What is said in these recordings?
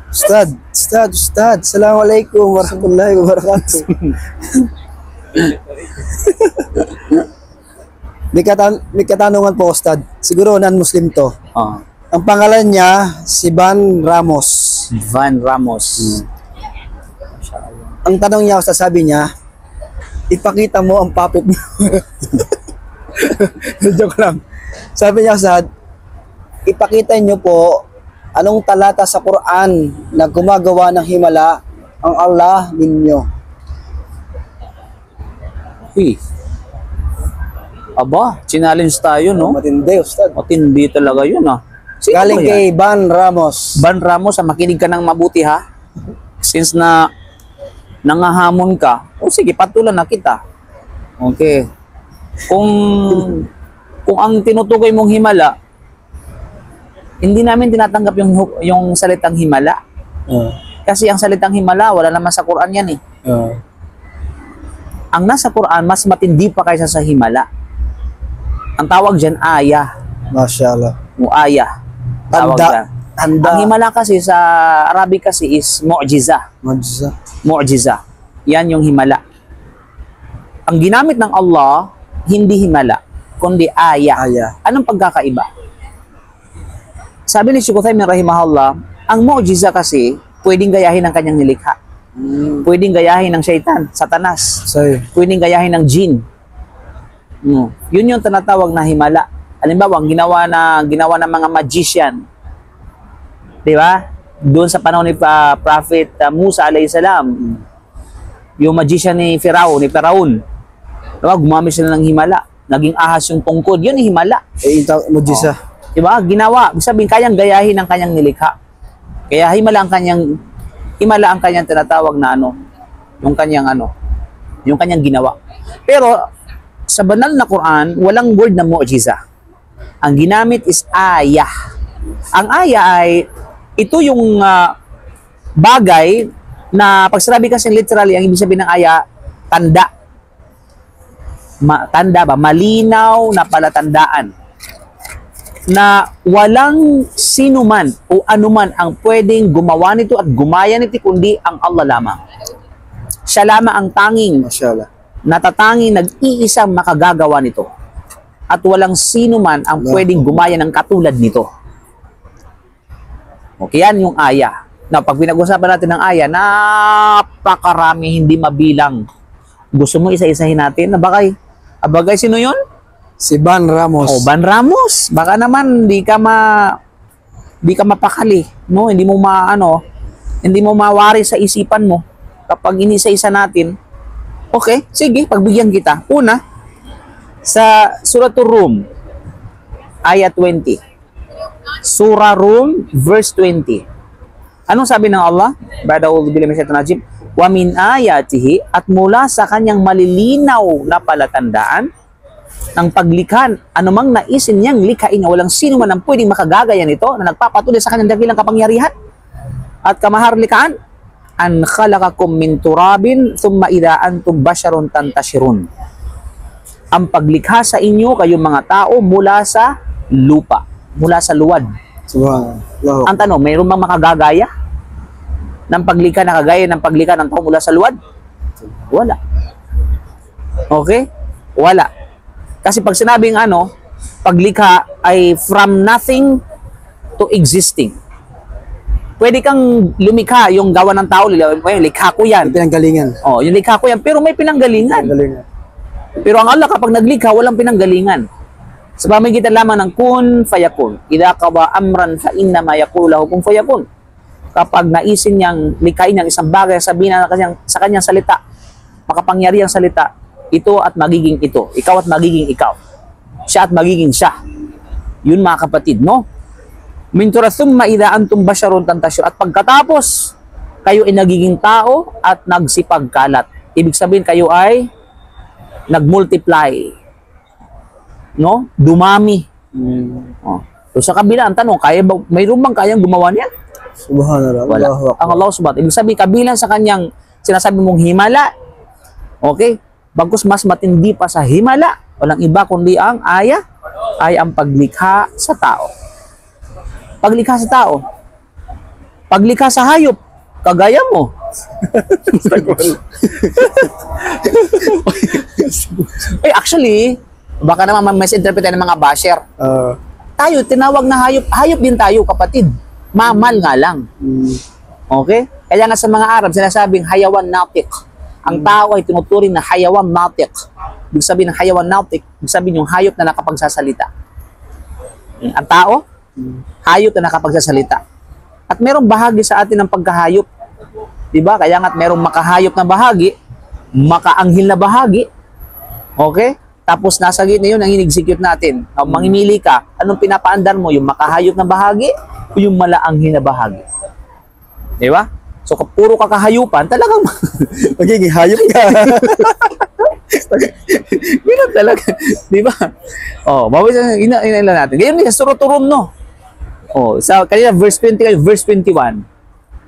Ustad. Assalamualaikum warahmatullahi wabarakatuh. May katanungan po, Ustad. Siguro non-Muslim to. Oh, Ang pangalan niya, si Van Ramos. Van Ramos. Ang tanong niya, Ustad, sabi niya, ipakita mo ang puppet mo. Joke lang. Sabi niya, Ustad, ipakita niyo po anong talata sa Quran na gumagawa ng himala ang Allah ninyo. Uy. Aba, challenge tayo, no? Matindi, Ustad. Matindi talaga yun, ah. Sino Galing ba yan? kay Van Ramos. Van Ramos, makinig ka ng mabuti, ha? Since na nangahamon ka, o sige, patulan na kita. Okay. Kung ang tinutukoy mong himala, hindi namin tinatanggap yung salitang himala. Kasi ang salitang himala, wala naman sa Quran yan, eh. Ang nasa Quran, mas matindi pa kaysa sa himala. Ang tawag dyan, ayah. Masyaallah. O ayah. Tawag dyan. Tanda. Ang himala kasi sa Arabic kasi is mu'jiza. Mu'jiza. Mu'jiza. Yan yung himala. Ang ginamit ng Allah, hindi himala, kundi ayah. Ayah. Anong pagkakaiba? Sabi ni Sheikh Uthaymin rahimahullah, ang mu'jiza kasi, pwedeng gayahin ng kanyang nilikha. Pwedeng gayahin ng syaitan, satanas. Sorry. Pwedeng gayahin ng jin. Yun yung tinatawag na himala. Halimbawa, ang ginawa ng mga magician. Di ba? Doon sa panahon ni Prophet Musa alayhi salam, yung magician ni Firaun. Diba? Gumamit sila ng himala. Naging ahas yung tungkod. Yun yung himala. Mu'jiza. Diba? Ginawa. Sabihin, kayang gayahin ng kanyang nilikha. Kaya himala ang kanyang tinatawag na yung kanyang ginawa. Pero sa banal na Quran, walang word na mu'jiza. Ang ginamit is ayah. Ang ayah ay ito yung bagay na pag sinabi kasi literally, ang ibig sabihin ng ayah, tanda. Tanda ba? Malinaw na palatandaan na walang sino man o anuman ang pwedeng gumawa nito at gumaya nito kundi ang Allah lamang. Siya lamang ang tanging Masyaallah. natatanging nag-iisang makagagawa nito. At walang sino man ang pwedeng gumaya ng katulad nito. Okay, yan yung ayah. Now, pag pinag-usapan natin ng ayah, napakarami, hindi mabilang. Gusto mo isa-isahin natin? Abagay, sino yun? Si Van Ramos. Oh, Van Ramos. Baka naman di ka mapakali, no? Hindi mo mawari sa isipan mo kapag inisa-isa natin. Okay, sige, pagbigyan kita. Una, sa Suratul Rum, ayat 20. Surah Rum, verse 20. Anong sabi ng Allah? Ba'da'udhu billahi minasyaitonir rajim. Wa min ayatihi, at mula sa kanyang malilinaw na palatandaan ng paglikhan, anumang naisin niyang likhain na walang sino man ang pwedeng makagagaya nito na nagpapatuloy sa kanyang dakilang kapangyarihan at kamaharlikaan, an khalaqakum min turabin thumma idha antum basharun tantashirun. Ang paglikha sa inyo kayong mga tao mula sa lupa, mula sa luwad. Subhanallah. Ang tanong, mayroon bang makagagaya ng paglikha na kagaya ng paglikha ng tao mula sa luwad? Wala. Okay? Wala. Kasi pag sinabing paglikha ay from nothing to existing. Pwede kang lumikha, yung gawa ng tao, likha ko yan. Pinanggalingan. Oh, yung likha ko yan, pero may pinanggalingan. Pero ang Allah kapag naglikha, walang pinanggalingan. Sa pamamagitan lamang ng kun fayakun. Idza qada amran fa inna ma yaqulu lahu kun fayakun. Kapag naisin niyang likhain niyang isang bagay, sabihin na sa kanyang salita, makapangyarihang salita, ito at magiging ito. Ikaw at magiging ikaw. Siya at magiging siya. Yun mga kapatid, no? Mintura thumma idha antum basharun tantashur. At pagkatapos, kayo ay nagiging tao at nagsipagkalat. Ibig sabihin kayo ay nagmultiply. No? Dumami. Oh. So sa kabila, ang tanong, mayroon bang kayang gumawa niya? Subhanallah. Wala. Ang Allah subhanahu. Ibig sabihin, kabilang sa kanyang sinasabi mong himala, okay? Bagkus mas matindi pa sa himala, walang iba kundi ang ayah, ay ang paglikha sa tao. Paglikha sa tao. Paglikha sa hayop, kagaya mo. Actually, baka naman misinterpret ng mga basher. Tayo, tinawag na hayop. Hayop din tayo, kapatid. Mamal nga lang. Okay? Kaya nga sa mga Arab, sinasabing hayawan natik. Ang tao ay tinuturing na hayawan natik. Ibig sabihin ng hayawan natik, ibig sabihin yung hayop na nakapagsasalita. Ang tao, hayop na nakapagsasalita. At merong bahagi sa atin ng pagkahayop. Diba? Kaya nga't merong makahayop na bahagi, makaanghel na bahagi. Okay? Tapos nasa gitna yun ang in-execute natin. Mangimili ka, anong pinapaandar mo? Yung makahayop na bahagi o yung malaanghel na bahagi? Diba? So, puro kakahayupan, talagang Magiging hayop ka. Ganun talaga. Diba? Oh, mawis ina natin. Ganyan din sa Suruturum, no? Oh, sa kanina verse 20 verse 21.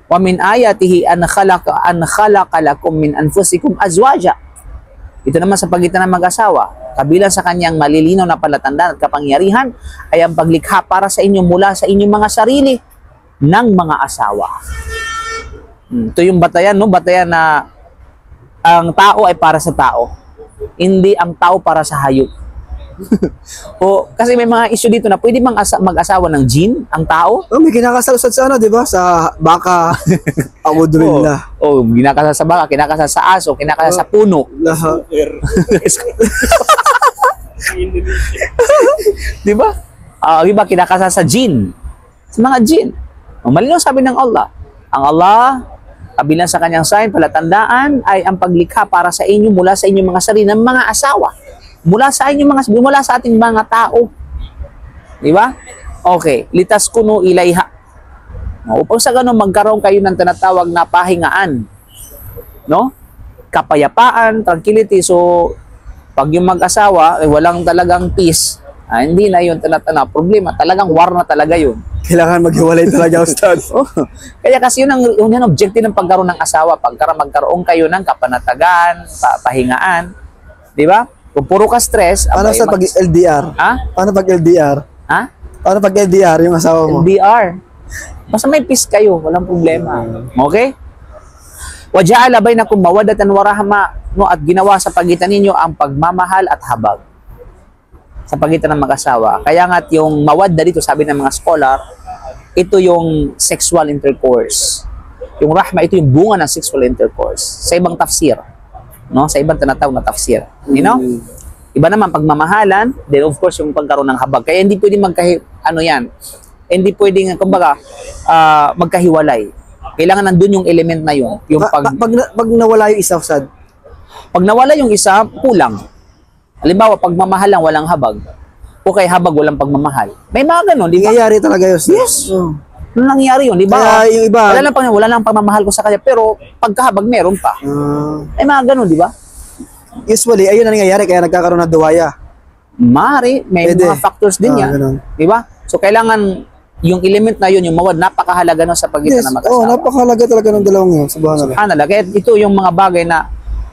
Wa min ayatihi an khalaqa lakum min anfusikum azwaja. Ito naman sa pagitan ng mag-asawa, kabilang sa kanyang malilinaw na palatandaan at kapangyarihan ay ang paglikha para sa inyo mula sa inyong mga sarili ng mga asawa. Ito yung batayan, no? Batayan na ang tao ay para sa tao. Hindi ang tao para sa hayop. O, kasi may mga issue dito na pwede bang mag-asawa ng jinn, ang tao? May kinakasalusad sa ano, di ba? Sa baka. Amudrillah. Ginakasal sa baka, kinakasal sa aso, kinakasal sa puno. Lahat. Di ba? Iba kinakasal sa jinn. Sa mga jinn. Malinaw sabi ng Allah. Ang Allah, kabilang sa kanyang sign, palatandaan, ay ang paglikha para sa inyo mula sa inyong mga sarili ng mga asawa. Mula sa ating mga tao. Di ba? Okay. Litas kuno ilayha. Upang sa ganun, magkaroon kayo ng tinatawag na pahingaan. No? Kapayapaan, tranquility. So, pag yung mag-asawa, walang talagang peace. Hindi na yun tinatawag. Problema. Talagang war na talaga yun. Kailangan maghiwalay talaga, Ustad. Kaya kasi yun ang objective ng pagkaroon ng asawa. Magkaroon kayo ng kapanatagan, pahingaan. Di ba? Kung puro ka stress, Paano sa pag-LDR? Ha? Paano pag-LDR? Ha? Paano pag-LDR yung asawa mo? LDR. Basta may peace kayo, walang problema. Okay? Wa ja'ala bainakum mawaddatan wa rahma, no, at ginawa sa pagitan ninyo ang pagmamahal at habag. Sa pagitan ng mag-asawa. Kaya nga't yung mawadda dito, sabi ng mga scholar, ito yung sexual intercourse. Yung rahma, ito yung bunga ng sexual intercourse. Sa ibang tafsir. No? Sa ibang tinatawag na tafsir. You know? Iba naman pagmamahalan, then of course yung pagkaroon ng habag. Kaya hindi pwedeng hindi pwedeng, kumbaga, magkahiwalay. Kailangan nandun yung element na yun. Yung pag nawala yung isa, Ustad? Pag nawala yung isa, kulang. Halimbawa, pagmamahal lang, walang habag. O kay habag, walang pagmamahal. May mga ganun, di ba? Nangyayari talaga yun, Ustad. Yes. Ano nangyari yun, di ba? Kaya yung iba, wala lang pagmamahal ko sa kanya, pero pagkahabag meron pa. May mga ganun, di ba? Usually, ayun na nangyayari, kaya nagkakaroon ng duwaya. May Pwede. mga factors din yan. Ganun. Di ba? So, kailangan yung element na yun, yung mawad, napakahalaga no sa pagitan ng mag-asawa. Napakahalaga talaga ng dalawang yun. Subhanallah. Kaya ito yung mga bagay na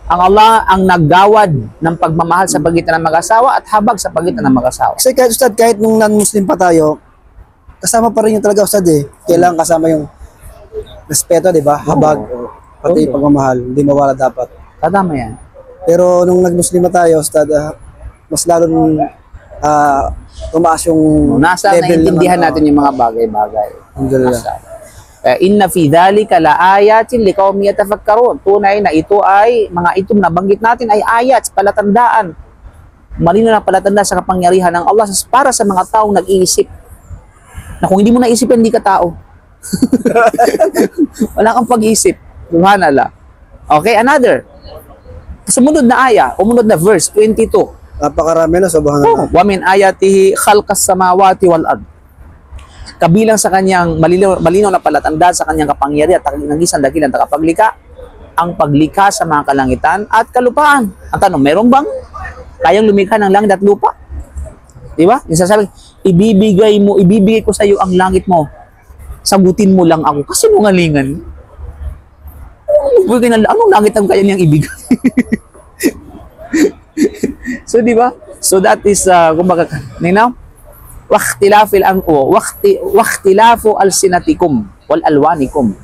ang Allah ang naggawad ng pagmamahal sa pagitan ng mag-asawa at habag sa pagitan ng mag-asawa. Kasi kahit, Ustad, kahit nung non-Muslim pa tayo, kasama pa rin yung talaga, Ustad, eh. Kailangan kasama yung respeto, di ba? Habag, pati pagmamahal. Hindi mawala dapat. Tama yan. Pero nung nag-Muslim na tayo, Ustad, mas lalo nung tumaas yung nasa level naiintindihan naman, natin yung mga bagay-bagay. Alhamdulillah. Inna fi dhalika la ayatin liqaumin yatafakkarun. Tunay na ito ay mga itong nabanggit natin ay ayat, palatandaan. Malinaw na palatandaan sa kapangyarihan ng Allah para sa mga taong nag-iisip. Na kung hindi mo naisip, hindi ka tao. Wala kang pag-iisip. Subhanallah. Okay, another. Sumunod na aya, umunod na verse 22. Napakarami na, subhanallah. Wa min ayatihi khalqas samawati wal ard. Kabilang sa kanyang malinaw na palatandaan sa kanyang kapangyarihan at nagisang dakilang takapaglikha, ang paglikha sa mga kalangitan at kalupaan. Ang tanong, meron bang kayang lumikha ng langit at lupa? Di ba? Yung sasabi, ibibigay ko sa iyo ang langit mo. Sagutin mo lang ako. Kasi nungalingan. Anong langit ang kaya niyang ibigay? So, di ba? So, that is, kumbaga, ninaw, waqtilafu alsinatikum. wal alwanikum.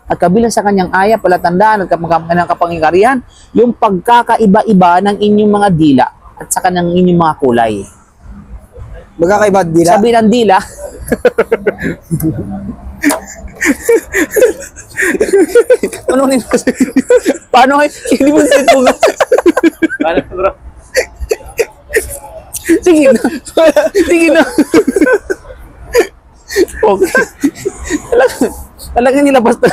At kabilang sa kanyang aya, palatandaan at ng kapangyarihan, yung pagkakaiba-iba ng inyong mga dila at saka ng inyong mga kulay. Magkakaiba dila. Sabi ng dila, ano nito? Paano kayo? Hindi mo sito nga. Sige na. Sige na. Okay. Talagang nilabas na.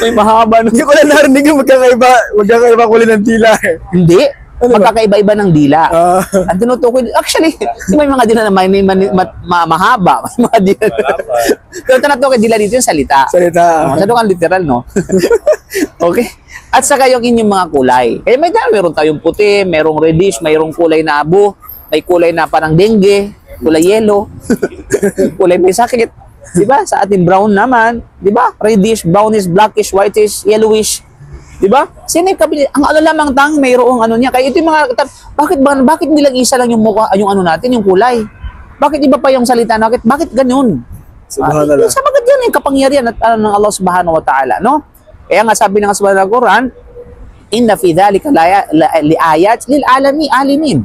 May mahaba nung... Hindi ko lang narinig yung magkakaiba kulay ng dila. Hindi. Ano ba? Magkakaiba-iba ng dila. Ah. Ang tinutukoy, actually, may mga dila na mahaba. May mga dila na. Pero tinutukoy dila dito yung salita. Salita. Masyado kang literal, no? Okay? At saka yung inyong mga kulay. Kaya meron tayong puti, merong reddish, mayroong kulay na abo, may kulay na parang dengue, kulay yellow, kulay may sakit. Diba? Sa ating brown naman, diba? Reddish, brownish, blackish, whitish, yellowish. Diba? Sino yung kabili? Ang ano lamang mayroong ano niya. Kaya ito yung mga, bakit nilang isa lang yung mukha, yung ano natin, yung kulay? Bakit iba pa yung salita natin? Bakit ganun? Subhanallah. Sa bagay yan yung kapangyarihan at ng Allah subhanahu wa ta'ala, no? Kaya nga sabi ng subhanahu wa Quran, inna fi dhalika liayat lil alimin.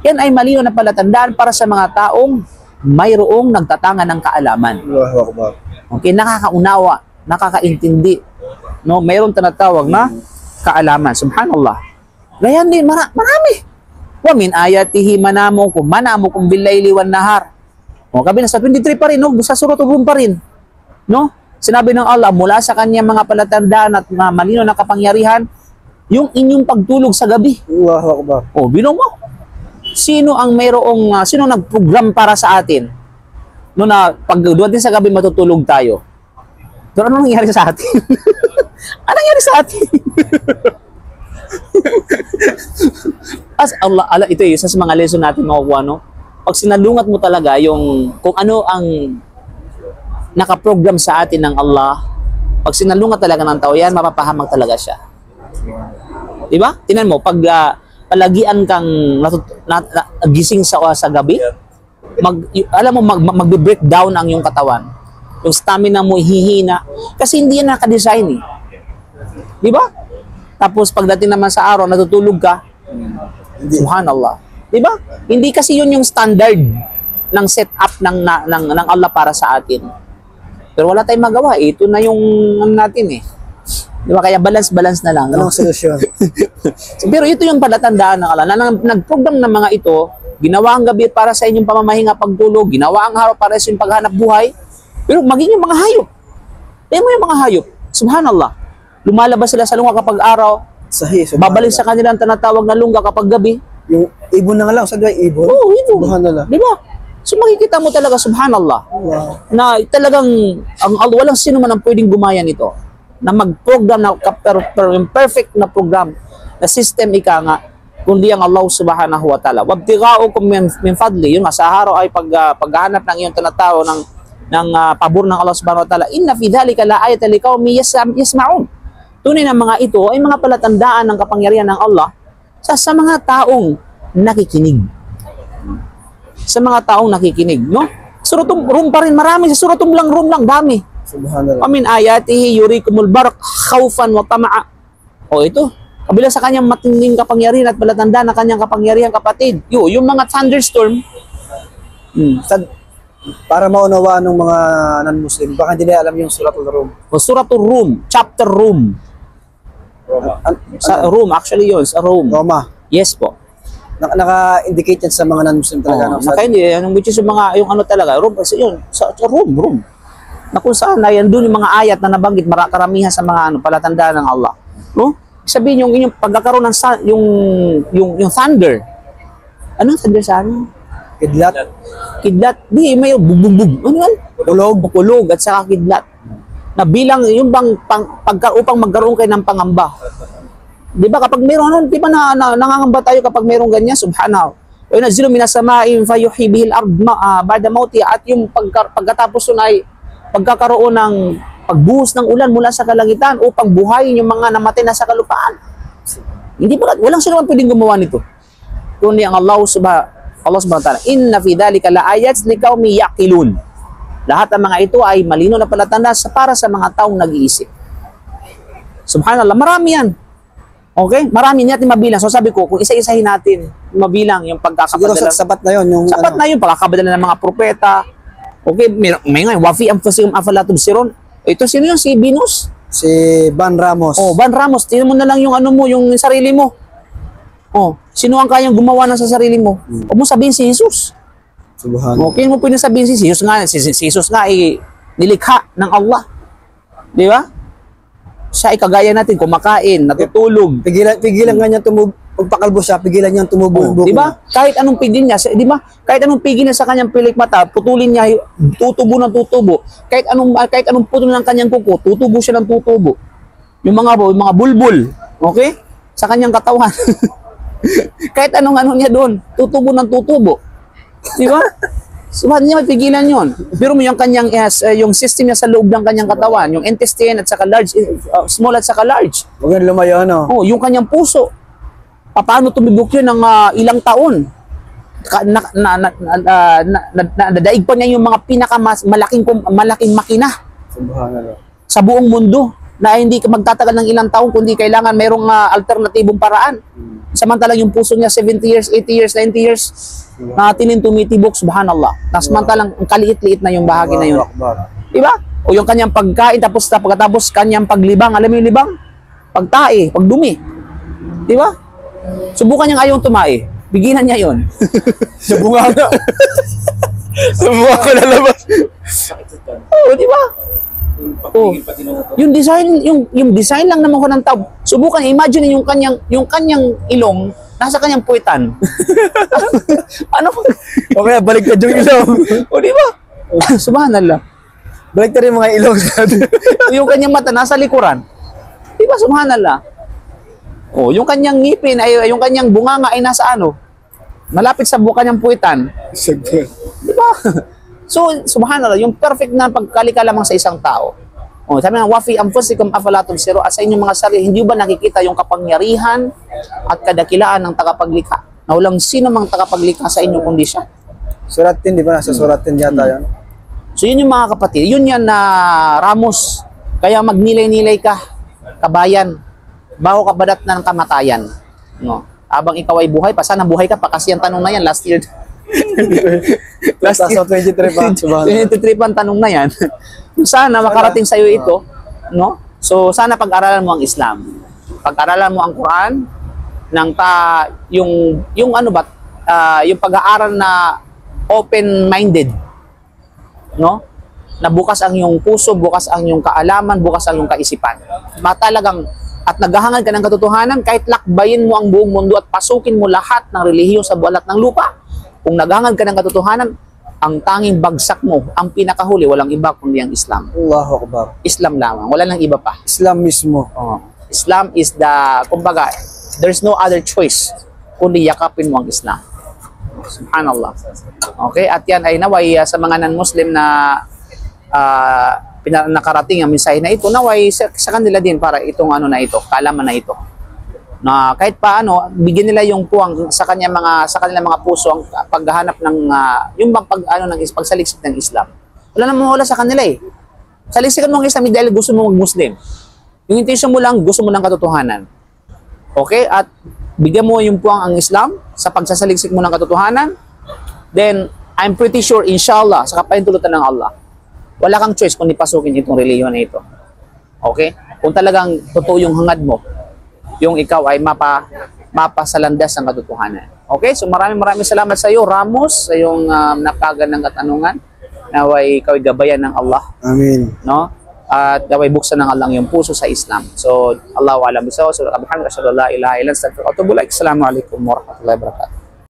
Yan ay malinaw na palatandaan para sa mga taong mayroong nagtatanga ng kaalaman. Allahu Akbar. Okay, nakakaunawa, nakakaintindi. No, mayroong tinatawag na kaalaman. Subhanallah. Ganyan din, marami. Wa min ayatihi manamukum bil-laili wan nahar. O, kabi na sa 23 pa rin, no? Sa surah Rum pa rin. No? Sinabi ng Allah, mula sa kanyang mga palatandaan at malino na kapangyarihan, yung inyong pagtulog sa gabi. Allahu Akbar. O, bino mo. Sino nag-program para sa atin? No, na pag dumating sa gabi matutulog tayo. Pero ano nangyari sa atin? Ano nangyari sa atin? As Allah, ito yung isa sa mga lesson natin makukuha, no? Pag sinalungat mo talaga yung kung ano ang nakaprogram sa atin ng Allah, pag sinalungat talaga ng tao yan, mapapahamag talaga siya. Diba? Tingnan mo, pag palagian kang gising sa gabi, magbe-breakdown ang iyong katawan. Yung stamina mo hihina. Kasi hindi yan nakadesign eh. Di ba? Tapos pagdating naman sa araw, natutulog ka. Subhanallah. Di ba? Hindi kasi yun yung standard ng setup ng Allah para sa atin. Pero wala tayong magawa. Ito na yung natin eh. Di ba? Kaya balance na lang. Anong solusyon? Pero ito yung palatandaan ng Allah. Na nag-program ng mga ito, ginawa ang gabi para sa inyong pamamahinga pagtulog, ginawa ang araw para sa inyong paghanap buhay. Pero maging yung mga hayop. Tingnan mo yung mga hayop. Subhanallah. Lumalabas sila sa lungga kapag araw. Sahih. Babalik sa kanilang tinatawag na lungga kapag gabi. Yung ibon na nga lang. Saan ba yung ibon? Oo, ibon. Subhanallah. Di ba? So makikita mo talaga, subhanallah, Wow. na talagang walang sino man ang pwedeng gumaya nito. Na mag-program na perfect na program, na system ika nga, kundi ang Allah subhanahu wa ta'ala. Wabtiga'ukum min fadli. Yun nga, sa araw ay paghahanap ng iyong tinatawag ng pabor ng Allah subhanahu wa ta'ala. Inna fi dhalika la ayatan liqaumin yasma'un. Tunay na mga ito ay mga palatandaan ng kapangyarihan ng Allah sa mga taong nakikinig. Sa mga taong nakikinig, no? Suratul Rum pa rin, marami. Sa Suratul Rum lang, dami. Subhanallah. Amin ayatihi yurikumul barak khawfan wa tama'a. O ito, kabila sa kanyang matinding kapangyarihan at palatandaan ng kanyang kapangyarihan, kapatid. Yung mga thunderstorm, Para maunawaan ng mga non-Muslim, baka hindi nila alam yung Suratul Rum. o Suratul Rum, chapter Rum. Sa Rum, actually yun, sa Rum. Roma. Yes po. Naka-indicate yan sa mga non-Muslim talaga. Oh, no? which is yung mga, yung ano talaga, Rum, kasi yun, sa Rum. Na kung saan na yan, doon yung mga ayat na nabanggit, karamihan sa mga palatandaan ng Allah. No? Sabihin yung inyong pagkakaroon ng yung thunder. Anong thunder sa ano? Kidlat. Di, may bug. Ano yan? Kulog at saka kidlat. Na bilang, yung bang, upang magkaroon kayo ng pangamba. Di ba kapag mayroon, di ba nangangamba tayo kapag mayroon ganyan? Subhanahu. Wa yunazzilu minas samai fayuhyi bihil ard ba'da mautiha. At yung pagkatapos nun ay pagkakaroon ng pagbuhos ng ulan mula sa kalangitan upang buhayin yung mga namatay na sa kalupaan. Hindi ba, walang sino man pwedeng gumawa nito. Kundi ang Allah subhanahu wa ta'ala. Inna fi dhalika la ayats liqaumin yaqilun. Lahat ng mga ito ay malino na palatanda para sa mga taong nag-iisip. Subhanallah, marami yan. Okay? Marami natin mabilang. So sabi ko, kung isa-isahin natin, mabilang yung Siguro pagkakapadala. sapat na yun. Yung, Sapat na yun, pagkakabadala ng mga propeta. Okay, may nga, wafi anfusikum afala tubsirun. Ito, sino yun? Si Venus? si Van Ramos. Oh, Van Ramos, tingnan mo na lang yung ano mo, yung sarili mo. Oh, sino ang kayang gumawa ng sa sarili mo? Huwag mo sabihin si Jesus. Subhanallah. Okay mo pwede sabihin si Jesus nga, si Jesus nga ay nilikha ng Allah. Di ba? Siya ay kagaya natin, kumakain, natutulog. Pigilan nga niya pagpakalbo siya, pigilan niya tumubo yung buko Di ba? Kahit anong pigil niya, di ba? Kahit anong pigil niya sa kanyang pilik mata, putulin niya, tutubo ng tutubo. Kahit anong putol ng kanyang kuko, tutubo siya ng tutubo. Yung mga bulbul, okay? Sa kanyang katawan. Kahit anong niya doon, tutubo ng tutubo. Di ba? So, hindi niya mapigilan yun. Pero yung kanyang, yung system niya sa loob ng kanyang katawan, yung intestine at saka large, small at saka large. Huwag nga lumayo, ano? Oh, yung kanyang puso. Paano tumibok yun ng ilang taon? Nadaig pa niya yung mga malaking makina Subhanallah. sa buong mundo na hindi magtatagal ng ilang taon kundi kailangan mayroong alternatibong paraan. Samantalang yung puso niya 70 years, 80 years, 90 years natin tumitibok, subhanallah. Samantalang ang kaliit-liit na yung bahagi na yun. Allahu Akbar. Diba? O yung kanyang pagkain pagkatapos kanyang paglibang, alam mo yung libang? Pagtae, pagdumi. Diba? Subukan niyang ayaw tumae. Biginan niya yun. Subunga nga. Subunga ko lalabas. Oo, di ba? Oh. Yung design lang naman ko ng tao. Subukan, imagine yung kanyang ilong nasa kanyang puwitan. Ano? O kaya baliktad yung ilong. O di ba? Subhanallah. Baliktad yung mga ilong. Yung kanyang mata nasa likuran. Di ba? Subhanallah. Oh, yung kanyang ngipin ay yung kanyang bunganga ay nasa ano? Malapit sa kanyang puwitan. Di ba? So, subhanallah, yung perfect na pagkalika lamang sa isang tao. Oh, sabi nga, wafi anfusikum afala tubsirun, at sa inyong mga sarili, hindi ba nakikita yung kapangyarihan at kadakilaan ng tagapaglikha? Na walang sino mang tagapaglikha sa inyo kundi siya. Suratin, di ba? Nasa suratin yata yun. So, yun yung mga kapatid. Yun yan na Ramos. Kaya magnilay-nilay ka, kabayan, bago ka badat na ng kamatayan. No? Habang ikaw ay buhay pa, sana buhay ka pa kasi ang tanong na yan last year. Last year, 23 pa. Subhanallah. 23 pa ang tanong na yan. Sana makarating sa iyo ito, no? So sana pag-aralan mo ang Islam. Pag-aralan mo ang Quran yung ano ba, yung pag-aaral na open-minded, no? Na bukas ang iyong puso, bukas ang iyong kaalaman, bukas ang iyong kaisipan. Matalagang at naghahangad ka ng katotohanan kahit lakbayin mo ang buong mundo at pasukin mo lahat ng relihiyon sa bulat ng lupa. Kung naghahangad ka ng katotohanan, ang tanging bagsak mo, ang pinakahuli, walang iba kundi ang Islam. Allahu Akbar. Islam lamang, wala nang iba pa. Islam mismo. Islam is kumbaga, there's no other choice kundi yakapin mo ang Islam. Subhanallah. Okay, at yan ay naway sa mga non-Muslim na nakarating ang mensahe na ito, naway sa kanila din para itong ano na ito, kaalaman na ito. Na kahit paano bigyan nila yung puwang sa kanilang mga puso ang paghahanap ng yung pagsaliksik ng Islam. Wala namang wala sa kanila eh. Saliksikan mo ang Islam dahil gusto mo mag-Muslim. Yung intention mo lang, gusto mo ng katotohanan. Okay? At bigyan mo yung puwang ang Islam sa pagsasaliksik mo ng katotohanan, then I'm pretty sure inshallah sa kapahintulutan ng Allah, wala kang choice kundi pasukin itong relihiyon na ito. Okay? Kung talagang totoo yung hangad mo, yung ikaw ay mapasalandas ng katotohanan. Okay? So maraming salamat sa iyo, Ramos, sa iyong napagandang katanungan. Naway ikaw ay gabayan ng Allah. Amin. No? At naway buksan ng Allah yung puso sa Islam. So, Allahu a'lam. So, alhamdulillah, la ilaha illa anta, astaghfiruka wa atubu ilaik. Assalamu alaikum warahmatullahi wabarakatuh.